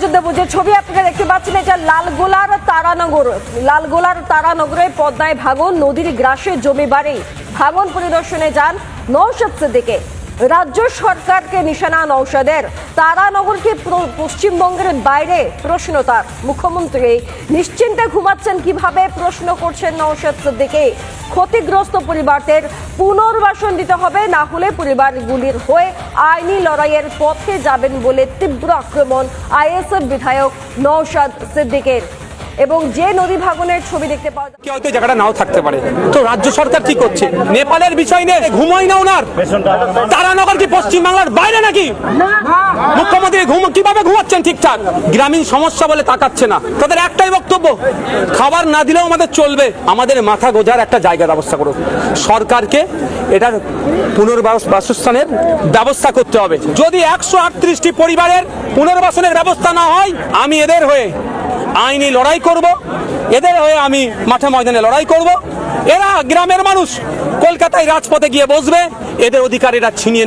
নজর দেবো যে ছবি আপনারা দেখতে পাচ্ছেন, এটা লালগোলার তারানগরে পদ্মায় ভাঙন, নদীর গ্রাসে জমি বাড়ি। ভাঙন পরিদর্শনে যান নওশাদ সিদ্দিকী। রাজ্য সরকারকে নিশানা নওশাদের। তারানগর কি পশ্চিমবঙ্গের বাইরে? প্রশ্ন তার। মুখ্যমন্ত্রী নিশ্চিন্তে ঘুমাচ্ছেন কিভাবে? প্রশ্ন করছেন নওশাদ সিদ্দিকী। ক্ষতিগ্রস্ত পরিবারদের পুনর্বাসন দিতে হবে, না হলে পরিবারগুলির হয়ে আইনি লড়াইয়ের পথে যাবেন বলে তীব্র আক্রমণ আইএসএফ বিধায়ক নওশাদ সিদ্দিকীর। এবং যে নদী ভাঙনের ছবি দেখতে পাওয়া যায়, হয়তো জায়গাটা নাও থাকতে পারে, তো রাজ্য সরকার কি করছে? নেপালের বিষয় নিয়ে ঘুমাই না ওনার? তারানগর কি পশ্চিমবাংলার বাইরে নাকি? মুখ্যমন্ত্রী কিভাবে ঘুমাচ্ছেন ঠিকঠাক? গ্রামীণ সমস্যা বলে তাকাচ্ছে না। তাদের একটাই বক্তব্য, খাবার না দিলেও আমাদের চলবে, আমাদের মাথা গোজার একটা জায়গার ব্যবস্থা করুন। সরকারকে এটার পুনর্বাসস্থানের ব্যবস্থা করতে হবে। যদি 138টি পরিবারের পুনর্বাসনের ব্যবস্থা না হয়, আমি এদের হয়ে আইনি লড়াই করব, এদের হয়ে আমি মাঠে ময়দানে লড়াই করব। এরা গ্রামের মানুষ কলকাতায় রাজপথে গিয়ে বসবে, এদের অধিকার এরা ছিনিয়ে